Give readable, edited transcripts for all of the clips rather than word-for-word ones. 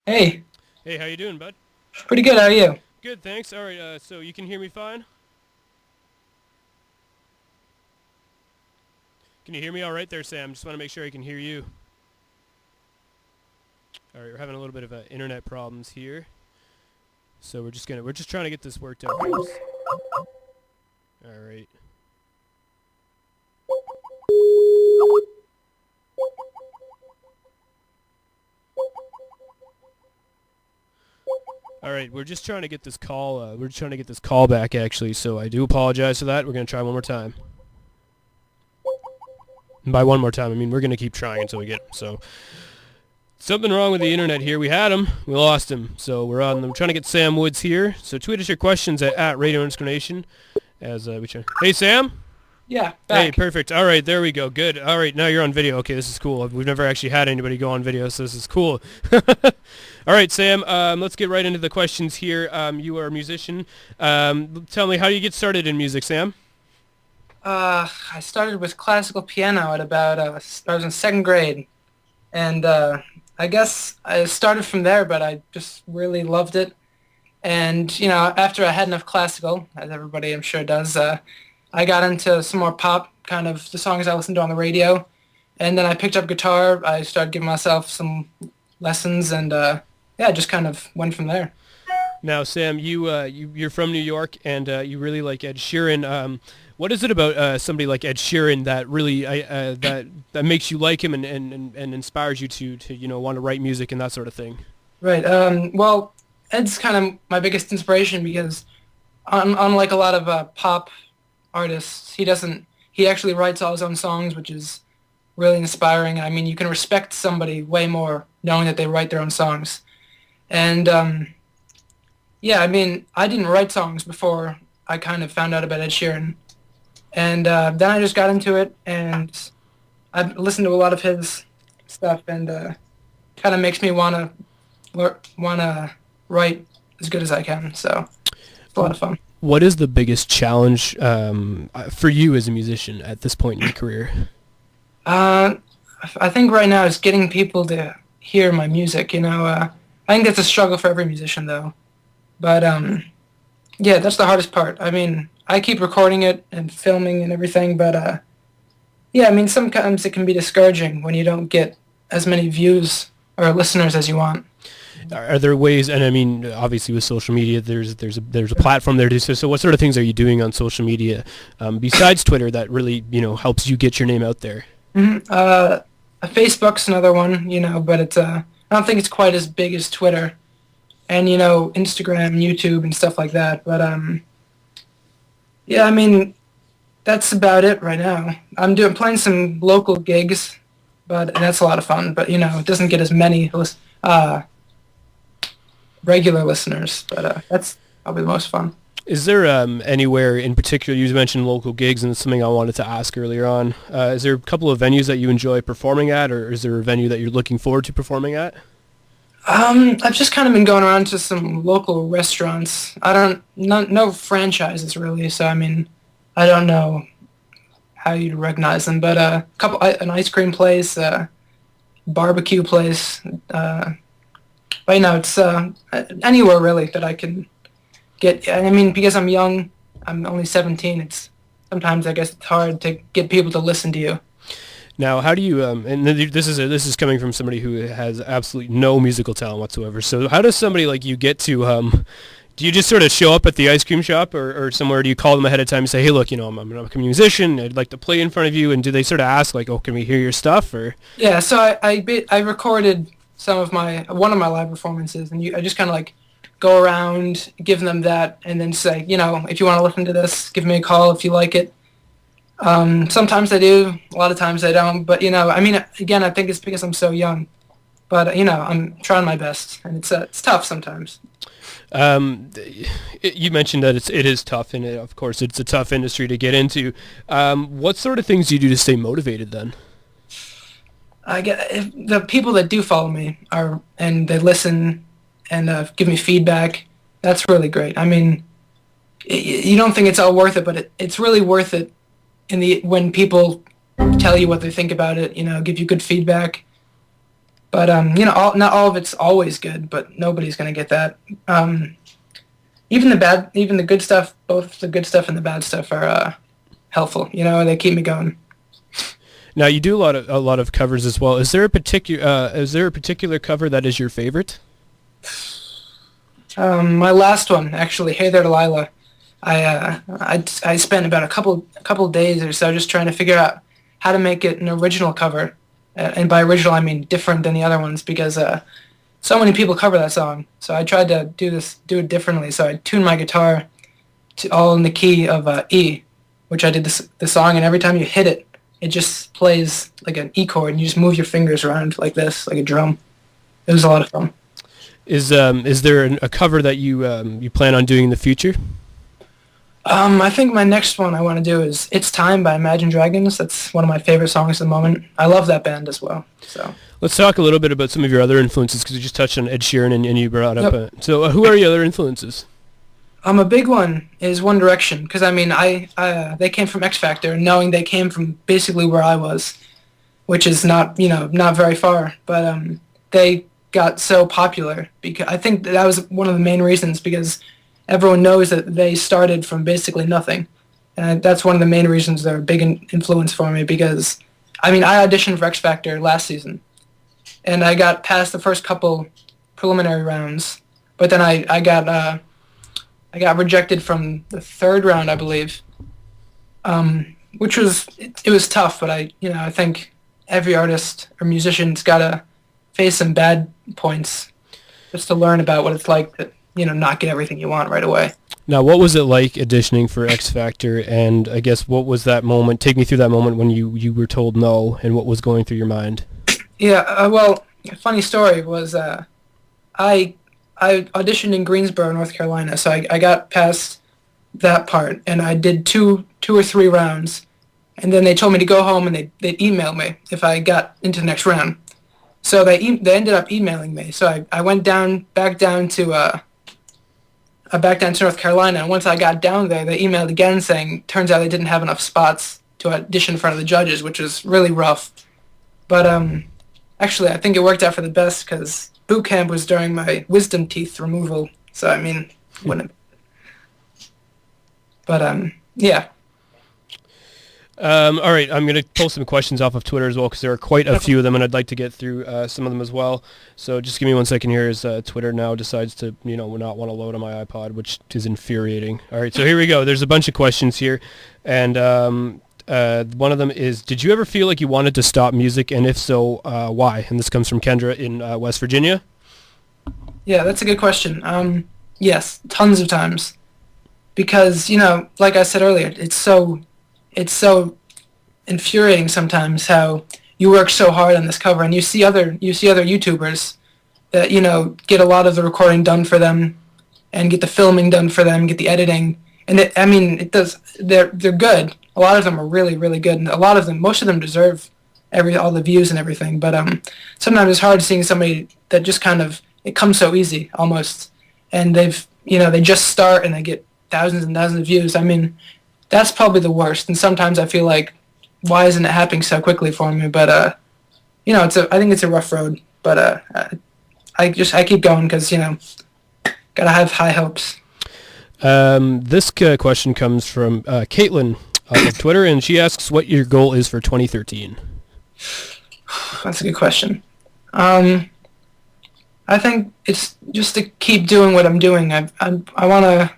Hey, Hey, how you doing, bud? pretty good. How are you? Good, thanks. All right, so you can hear me fine? Can you hear me all right there, Sam? Just want to make sure I can hear you. All right, we're having a little bit of internet problems here, so we're just trying to get this worked out. All right. All right, we're just trying to get this call. We're trying to get this call back, actually. So I do apologize for that. We're gonna try one more time. And by one more time, I mean we're gonna keep trying until we get him. So something wrong with the internet here. We had him, we lost him. So we're trying to get Sam Woods here. So tweet us your questions at Radio Nation as we try. Hey, Sam. Yeah, Hey, back. perfect. All right, there we go. Good. All right, now you're on video. Okay, this is cool. We've never actually had anybody go on video, so this is cool. All right, Sam, let's get right into the questions here. You are a musician. Tell me, how do you get started in music, Sam? I started with classical piano at about I was in second grade, and I guess I started from there, but I just really loved it. And after I had enough classical, as everybody I'm sure does, I got into some more pop, kind of the songs I listened to on the radio, and then I picked up guitar. I started giving myself some lessons, and yeah, just kind of went from there. Now, Sam, you're from New York, and you really like Ed Sheeran. What is it about somebody like Ed Sheeran that really that makes you like him and inspires you to want to write music and that sort of thing? Right. Well, Ed's kind of my biggest inspiration because unlike a lot of pop artists, he actually writes all his own songs, which is really inspiring. I mean, you can respect somebody way more knowing that they write their own songs. And yeah, I mean, I didn't write songs before I kind of found out about Ed Sheeran. And then I just got into it, and I've listened to a lot of his stuff, and kind of makes me wanna write as good as I can. So it's a lot of fun. What is the biggest challenge for you as a musician at this point in your career? Uh, I think right now is getting people to hear my music. I think that's a struggle for every musician, though. But yeah, that's the hardest part. I mean, I keep recording it and filming and everything, but yeah, I mean, sometimes it can be discouraging when you don't get as many views or listeners as you want. Are there ways, and I mean, obviously with social media, there's a platform there to so what sort of things are you doing on social media besides Twitter that really helps you get your name out there? hmm Facebook's another one, but it's I don't think it's quite as big as Twitter and Instagram, YouTube, and stuff like that. But yeah, I mean that's about it right now. Playing some local gigs, but and that's a lot of fun. But it doesn't get as many regular listeners. But that's probably the most fun. Is there anywhere in particular, you mentioned local gigs, and it's something I wanted to ask earlier on. Is there a couple of venues that you enjoy performing at, or is there a venue that you're looking forward to performing at? I've just kind of been going around to some local restaurants. I don't no franchises really, so I mean, I don't know how you'd recognize them, but an ice cream place, barbecue place, but it's anywhere really that I can get. I mean, because I'm young, I'm only 17. It's sometimes I guess it's hard to get people to listen to you. Now, how do you and this is coming from somebody who has absolutely no musical talent whatsoever. So how does somebody like you get to do you just sort of show up at the ice cream shop or somewhere? Do you call them ahead of time and say, hey, look, I'm an upcoming musician. I'd like to play in front of you. And do they sort of ask like, oh, can we hear your stuff? Or Yeah, so I recorded one of my live performances, and I just kind of like go around, give them that, and then say, if you want to listen to this, give me a call if you like it. Sometimes I do, a lot of times I don't, but I mean, again, I think it's because I'm so young, but I'm trying my best, and it's tough sometimes. you mentioned that it is tough, and of course it's a tough industry to get into. What sort of things do you do to stay motivated then? I get if the people that do follow me and they listen and give me feedback. That's really great. I mean, you don't think it's all worth it, but it's really worth it when people tell you what they think about it. Give you good feedback. But not all of it's always good, but nobody's gonna get that. Even the good stuff, both the good stuff and the bad stuff are helpful. They keep me going. Now you do a lot of covers as well. Is there a particular cover that is your favorite? My last one, actually, "Hey There Delilah." I spent about a couple days or so just trying to figure out how to make it an original cover, and by original I mean different than the other ones, because so many people cover that song. So I tried to do it differently. So I tuned my guitar to all in the key of E, which I did the song, and every time you hit it, it just plays like an E chord, and you just move your fingers around like this, like a drum. It was a lot of fun. Is there a cover that you plan on doing in the future? I think my next one I want to do is "It's Time" by Imagine Dragons. That's one of my favorite songs at the moment. I love that band as well. So let's talk a little bit about some of your other influences, because you just touched on Ed Sheeran and you brought up. Yep. Who are your other influences? A big one is One Direction, because they came from X Factor, knowing they came from basically where I was, which is not very far, but they got so popular because I think that was one of the main reasons, because everyone knows that they started from basically nothing, and that's one of the main reasons they're a big influence for me, because I auditioned for X Factor last season, and I got past the first couple preliminary rounds, but then I got rejected from the third round, I believe, which was tough. But I think every artist or musician's gotta face some bad points just to learn about what it's like to not get everything you want right away. Now, what was it like auditioning for X Factor, and I guess what was that moment? Take me through that moment when you were told no, and what was going through your mind? Yeah, well, a funny story was I auditioned in Greensboro, North Carolina, so I got past that part, and I did two or three rounds, and then they told me to go home, and they'd email me if I got into the next round. So they ended up emailing me. So I went back down to North Carolina, and once I got down there, they emailed again saying, turns out they didn't have enough spots to audition in front of the judges, which was really rough. But actually, I think it worked out for the best, because boot camp was during my wisdom teeth removal, so wouldn't. But yeah. All right, I'm going to pull some questions off of Twitter as well, because there are quite a few of them, and I'd like to get through some of them as well. So just give me 1 second here as Twitter now decides to, not want to load on my iPod, which is infuriating. All right, so here we go. There's a bunch of questions here, and one of them is, did you ever feel like you wanted to stop music, and if so, why? And this comes from Kendra in West Virginia. Yeah, that's a good question. Yes, tons of times. Because, like I said earlier, it's so infuriating sometimes how you work so hard on this cover, and you see other YouTubers that get a lot of the recording done for them, and get the filming done for them, get the editing, and they're good. A lot of them are really, really good, and most of them deserve all the views and everything. But sometimes it's hard seeing somebody that just kind of, it comes so easy almost, and they just start and they get thousands and thousands of views. That's probably the worst. And sometimes I feel like, why isn't it happening so quickly for me? But I think it's a rough road. But I keep going because gotta have high hopes. This question comes from Caitlin on Twitter, and she asks what your goal is for 2013. That's a good question. I think it's just to keep doing what I'm doing. I want to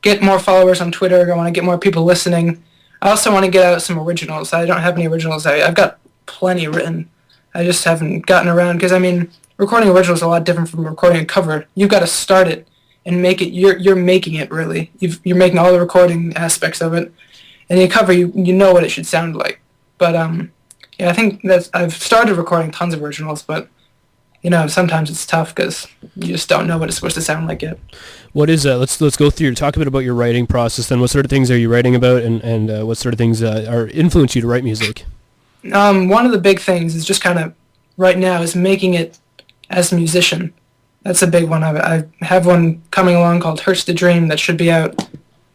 get more followers on Twitter. I want to get more people listening. I also want to get out some originals. I don't have any originals. I've got plenty written. I just haven't gotten around because, recording originals is a lot different from recording a cover. You've got to start it and make it. You're making it, really. You're making all the recording aspects of it. And in a cover, you know what it should sound like. But, yeah, I think I've started recording tons of originals, but sometimes it's tough because you just don't know what it's supposed to sound like yet. What is let's go through, talk a bit about your writing process then. What sort of things are you writing about, and what sort of things are influence you to write music? One of the big things is just kind of right now is making it as a musician. That's a big one. I have one coming along called Hurts to Dream that should be out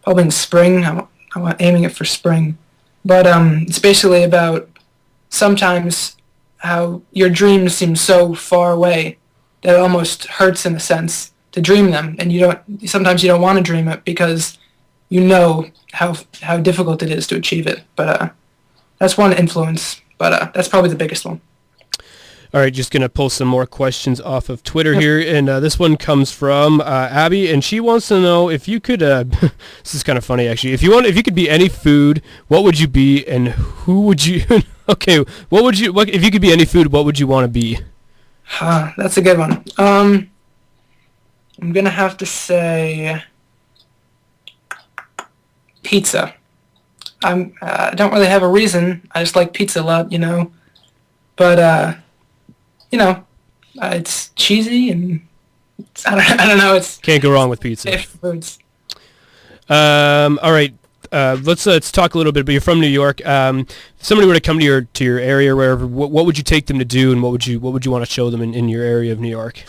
probably in spring. I'm aiming it for spring. But it's basically about sometimes how your dreams seem so far away that it almost hurts in a sense to dream them, and sometimes you don't want to dream it because you know how difficult it is to achieve it. But that's one influence, but that's probably the biggest one. All right, just gonna pull some more questions off of Twitter Yep. here, and this one comes from Abby, and she wants to know if you could. This is kind of funny, actually. If you could be any food, what would you be, and who would you? Okay, What if you could be any food? What would you want to be? That's a good one. I'm gonna have to say pizza. I don't really have a reason. I just like pizza a lot, But it's cheesy and I don't know. It's Can't go wrong with pizza. safe foods. All right. Let's talk a little bit. But you're from New York. If somebody were to come to your area, or wherever, what would you take them to do, and what would you want to show them in your area of New York?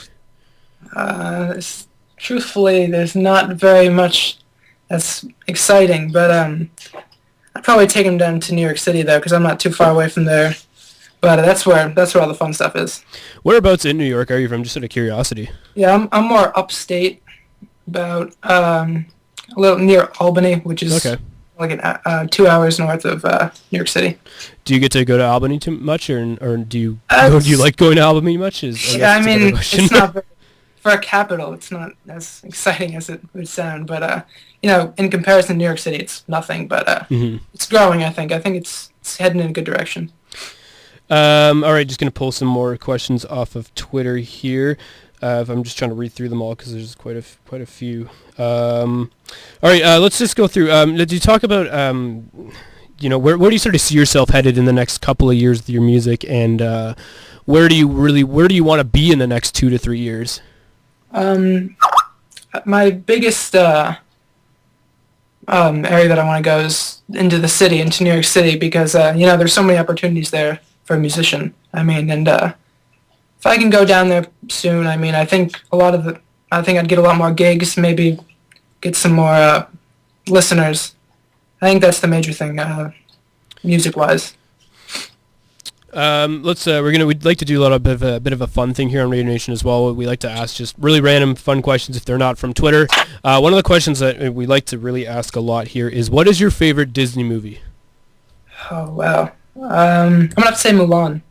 Truthfully, there's not very much that's exciting, but I'd probably take them down to New York City though, because I'm not too far away from there. But that's where all the fun stuff is. Whereabouts in New York are you from? Just out of curiosity. Yeah, I'm more upstate, about a little near Albany, which is Okay. like 2 hours north of New York City. Do you get to go to Albany too much, or do you It's- do you like going to Albany much? Yeah, I mean, it's not very, for a capital. It's not as exciting as it would sound, but in comparison to New York City, it's nothing. But it's growing. I think it's heading in a good direction. All right, just going to pull some more questions off of Twitter here. I'm just trying to read through them all because there's quite a few. All right, let's just go through. Did you talk about where do you sort of see yourself headed in the next couple of years with your music, and where do you want to be in the next 2 to 3 years? My biggest area that I want to go is into the city, into New York City, because there's so many opportunities there for a musician. I mean, and if I can go down there soon, I mean, I think I'd get a lot more gigs, maybe get some more listeners. I think that's the major thing, music-wise. We'd like to do a bit of a fun thing here on Radio Nation as well. We like to ask just really random fun questions if they're not from Twitter. One of the questions that we like to really ask a lot here is, what is your favorite Disney movie? Oh, wow. I'm going to have to say Mulan.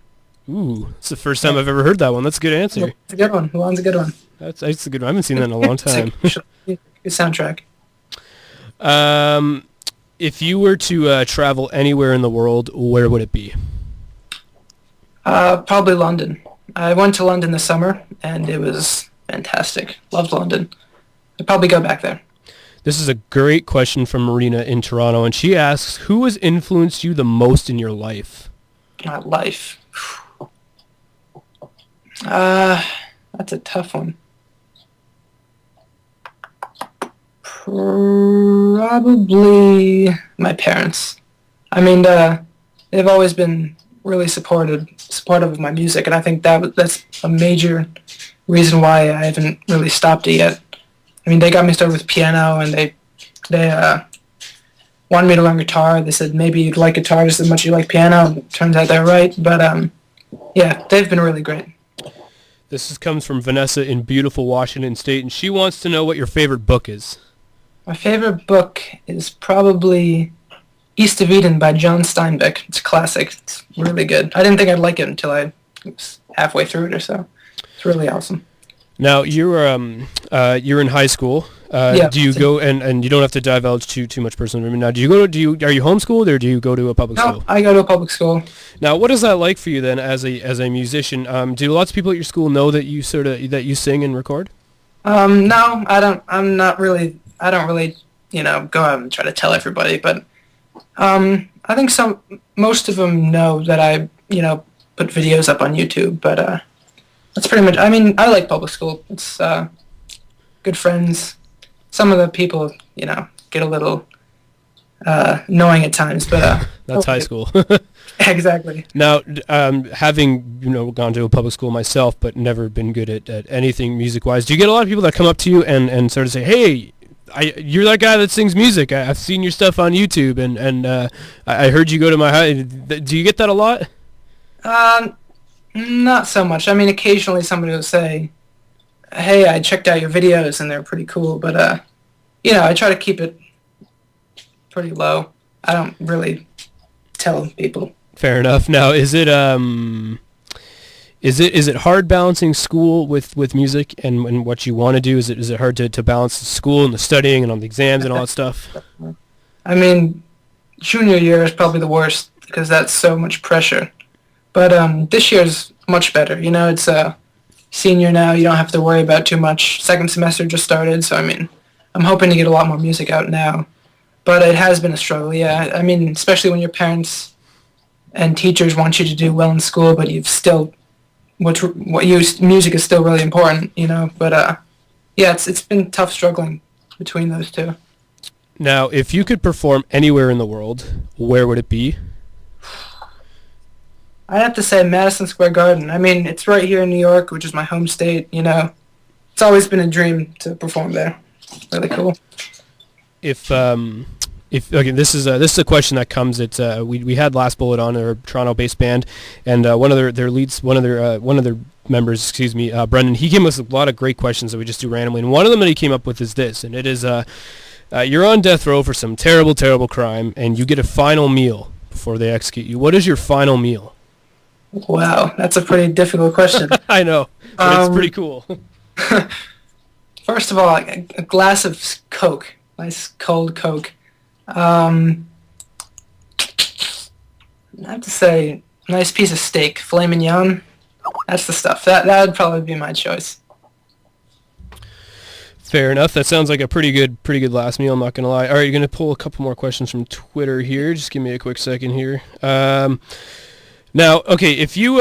Ooh, it's the first time I've ever heard that one. That's a good answer. It's a good one. Mulan's a good one. That's a good one. I haven't seen that in a long time. Good soundtrack. If you were to travel anywhere in the world, where would it be? Probably London. I went to London this summer, and it was fantastic. Loved London. I'd probably go back there. This is a great question from Marina in Toronto, and she asks, who has influenced you the most in your life? My life. That's a tough one. Probably my parents. I mean, they've always been really supportive of my music, and I think that's a major reason why I haven't really stopped it yet. I mean, they got me started with piano, and they wanted me to learn guitar. They said maybe you'd like guitar just as much as you like piano. And turns out they're right, but yeah, they've been really great. Comes from Vanessa in beautiful Washington State, and she wants to know what your favorite book is. My favorite book is probably East of Eden by John Steinbeck. It's a classic. It's really good. I didn't think I'd like it until I was halfway through it or so. It's really awesome. Now you're in high school. Yeah. Do you go and you don't have to divulge too much personal information. Now, are you homeschooled, or do you go to a public school? No, I go to a public school. Now, what is that like for you then as a musician? Do lots of people at your school know that you sing and record? No, I don't. I don't really, go out and try to tell everybody, but I think most of them know that I, put videos up on YouTube, but that's pretty much. I mean, I like public school. It's good friends. Some of the people, get a little annoying at times, but that's high school. Exactly. Now, having gone to a public school myself, but never been good at anything music-wise, do you get a lot of people that come up to you and sort of say, "Hey, you're that guy that sings music. I've seen your stuff on YouTube, and I heard you go to my house." Do you get that a lot? Not so much. I mean, occasionally somebody will say, "Hey, I checked out your videos and they're pretty cool," but I try to keep it pretty low. I don't really tell people. Fair enough. Now, is it hard balancing school with music and what you want to do? Is it hard to balance the school and the studying and on the exams and all that stuff? I mean, junior year is probably the worst because that's so much pressure. But this year's much better. It's senior now. You don't have to worry about too much. Second semester just started, so I mean, I'm hoping to get a lot more music out now. But it has been a struggle, yeah. I mean, especially when your parents and teachers want you to do well in school, but you've still, music is still really important. But yeah, it's been tough struggling between those two. Now, if you could perform anywhere in the world, where would it be? I'd have to say Madison Square Garden. I mean, it's right here in New York, which is my home state. It's always been a dream to perform there. Really cool. If okay, this is a question that comes at we had Last Bullet on, their Toronto-based band, and one of their members, excuse me, Brendan, he came with a lot of great questions that we just do randomly, and one of them that he came up with is this, and it is you're on death row for some terrible, terrible crime, and you get a final meal before they execute you. What is your final meal? Wow, that's a pretty difficult question. I know, but it's pretty cool. First of all, a glass of Coke, nice cold Coke. I have to say, nice piece of steak, filet mignon. That's the stuff. That would probably be my choice. Fair enough. That sounds like a pretty good last meal. I'm not gonna lie. All right, you're gonna pull a couple more questions from Twitter here. Just give me a quick second here. Now, okay, if you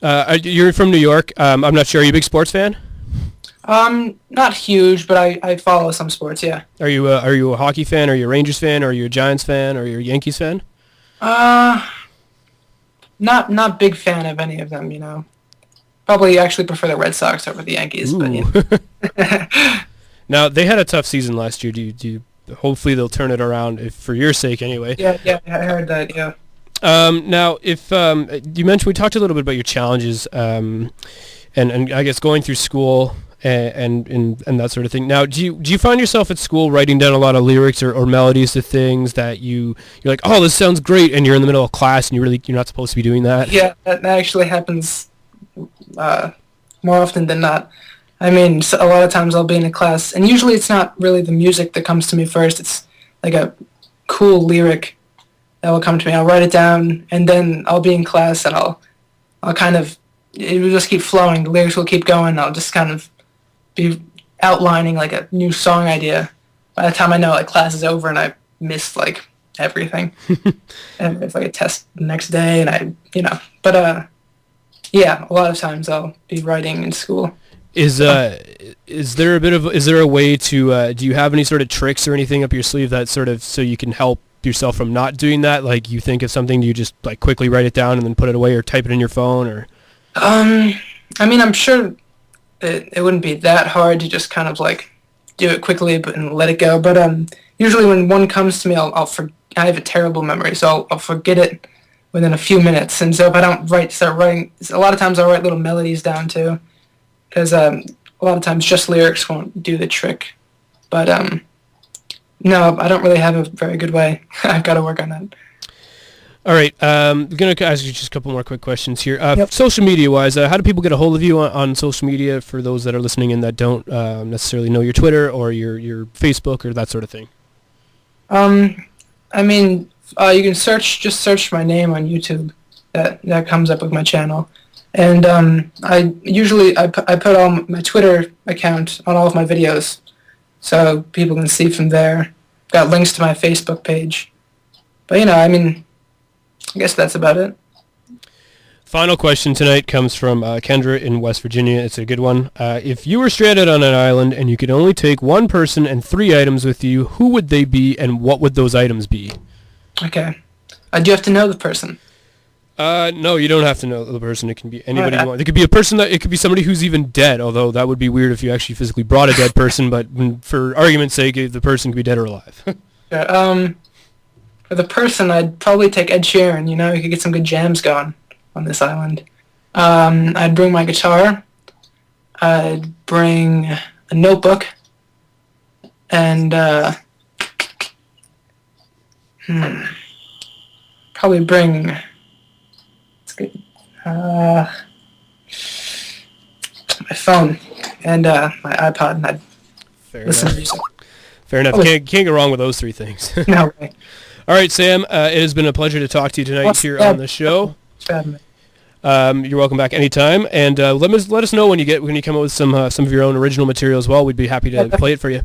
you're from New York, I'm not sure. Are you a big sports fan? Not huge, but I follow some sports. Yeah. Are you a hockey fan? Are you a Rangers fan? Are you a Giants fan? Are you a Yankees fan? Not big fan of any of them. Probably actually prefer the Red Sox over the Yankees. Ooh. But Now they had a tough season last year. Do you hopefully they'll turn it around for your sake anyway. Yeah, I heard that. Yeah. Now, if you mentioned, we talked a little bit about your challenges, and I guess going through school and that sort of thing. Now, do you find yourself at school writing down a lot of lyrics or melodies to things that you're like, oh, this sounds great, and you're in the middle of class and you're not supposed to be doing that? Yeah, that actually happens more often than not. I mean, a lot of times I'll be in a class, and usually it's not really the music that comes to me first. It's like a cool lyric that will come to me. I'll write it down, and then I'll be in class, and I'll kind of, it will just keep flowing. The lyrics will keep going. I'll just kind of be outlining like a new song idea. By the time I know, like, class is over and I missed like everything, and it's like a test the next day, and but yeah, a lot of times I'll be writing in school. Is there a way to do you have any sort of tricks or anything up your sleeve that sort of so you can help yourself from not doing that? Like, you think of something, do you just like quickly write it down and then put it away, or type it in your phone, or? I mean, I'm sure it wouldn't be that hard to just kind of like do it quickly and let it go. But usually when one comes to me, I have a terrible memory, so I'll forget it within a few minutes. And so if I don't start writing, a lot of times I'll write little melodies down too, because a lot of times just lyrics won't do the trick. But no, I don't really have a very good way. I've got to work on that. All right, I'm going to ask you just a couple more quick questions here. Yep. Social media-wise, how do people get a hold of you on social media, for those that are listening and that don't necessarily know your Twitter or your Facebook or that sort of thing? I mean, you can search my name on YouTube. That comes up with my channel. And I put all my Twitter account on all of my videos, so people can see from there. Got links to my Facebook page. But I mean, I guess that's about it. Final question tonight comes from Kendra in West Virginia. It's a good one. If you were stranded on an island and you could only take one person and 3 items with you, who would they be and what would those items be? Okay. Do you have to know the person? No, you don't have to know the person. It can be anybody you want. It could be a person it could be somebody who's even dead, although that would be weird if you actually physically brought a dead person, but for argument's sake, the person could be dead or alive. Yeah, for the person, I'd probably take Ed Sheeran. You could get some good jams going on this island. I'd bring my guitar. I'd bring a notebook. And probably bring. It's good. My phone and my iPod, and I'd Fair listen enough. to music. Fair enough. Oh, Can't go wrong with those three things. no way. All right, Sam. It has been a pleasure to talk to you tonight here on the show. You're welcome back anytime, and let us know when you come up with some of your own original material as well. We'd be happy to play it for you.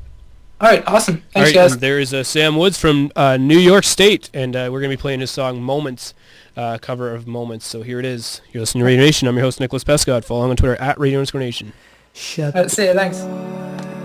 All right, awesome. Thanks, All right, guys. and there is Sam Woods from New York State, and we're going to be playing his song "Moments," cover of "Moments." So here it is. You're listening to Radio Nation. I'm your host, Nicholas Pescod. Follow on Twitter at Radio_Nation. See ya. Thanks.